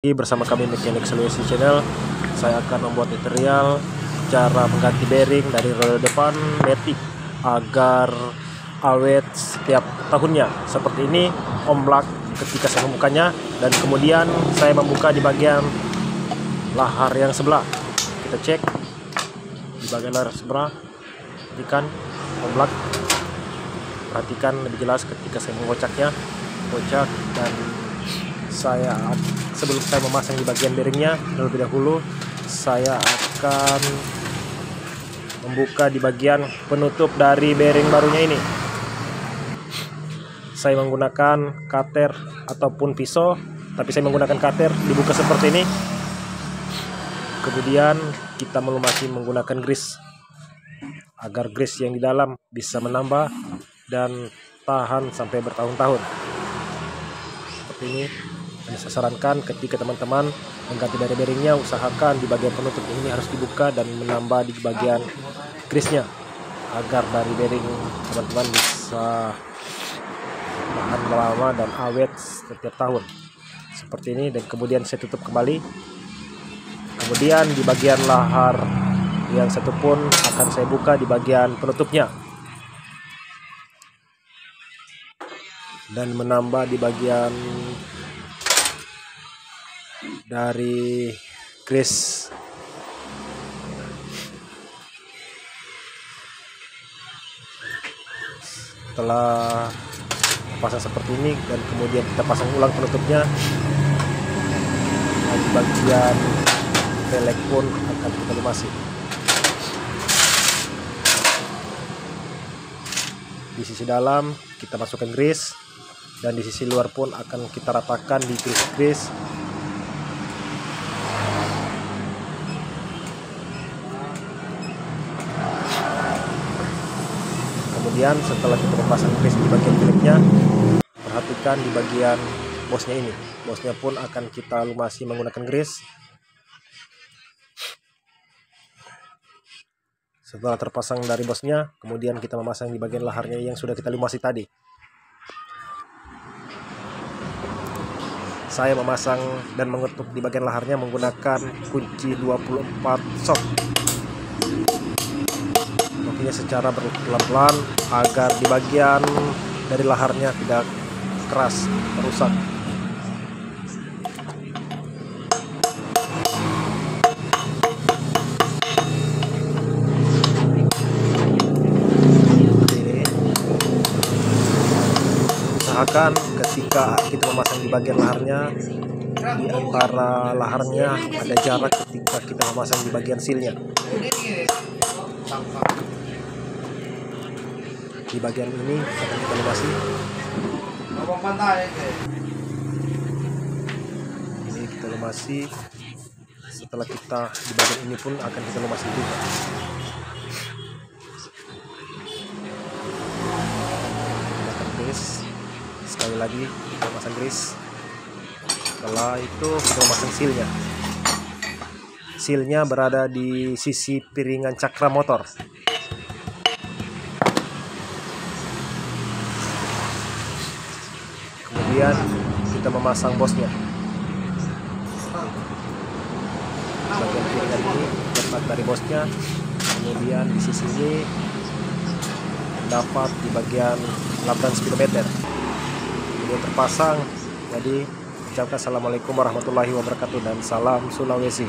Bersama kami Mechanic Solution Channel. Saya akan membuat tutorial cara mengganti bearing dari roda depan Matic agar awet setiap tahunnya. Seperti ini omblak ketika saya membukanya, dan kemudian saya membuka di bagian lahar yang sebelah. Kita cek di bagian lahar sebelah, perhatikan omblak. Perhatikan lebih jelas ketika saya mengocaknya, dan sebelum saya memasang di bagian bearingnya, terlebih dahulu saya akan membuka di bagian penutup dari bearing barunya ini. Saya menggunakan cutter ataupun pisau, tapi saya menggunakan cutter. Dibuka seperti ini. Kemudian kita melumasi menggunakan grease agar grease yang di dalam bisa menambah dan tahan sampai bertahun-tahun. Seperti ini. Saya sarankan ketika teman-teman mengganti dari bearingnya, usahakan di bagian penutup ini harus dibuka dan menambah di bagian grease-nya agar dari bearing teman-teman bisa tahan lama dan awet setiap tahun seperti ini. Dan kemudian saya tutup kembali. Kemudian di bagian lahar yang satu pun akan saya buka di bagian penutupnya dan menambah di bagian dari grease. Setelah pasang seperti ini, dan kemudian kita pasang ulang penutupnya, dan di bagian pelek pun akan kita lumasi. Di sisi dalam kita masukkan grease, dan di sisi luar pun akan kita ratakan di grease. Kemudian setelah kita memasang grease di bagian peleknya, perhatikan di bagian bosnya ini. Bosnya pun akan kita lumasi menggunakan grease. Setelah terpasang dari bosnya, kemudian kita memasang di bagian laharnya yang sudah kita lumasi tadi. Saya memasang dan mengetuk di bagian laharnya menggunakan kunci 24 shock. Mungkinnya secara pelan-pelan agar di bagian dari laharnya tidak keras, rusak. Usahakan ketika kita memasang di bagian laharnya, di antara laharnya ada jarak ketika kita memasang di bagian sealnya. Di bagian ini akan kita lumasi. Ini kita lumasi. Setelah kita di bagian ini pun akan kita lumasi juga. Sekali lagi kita pasang grease. Setelah itu kita memasang sealnya. Sealnya berada di sisi piringan cakra motor. Kemudian kita memasang bosnya. Bagian piringan ini dapat dari bosnya. Kemudian di sisi ini dapat di bagian labdan speedometer. Kemudian terpasang. Jadi ucapkan assalamualaikum warahmatullahi wabarakatuh dan salam Sulawesi.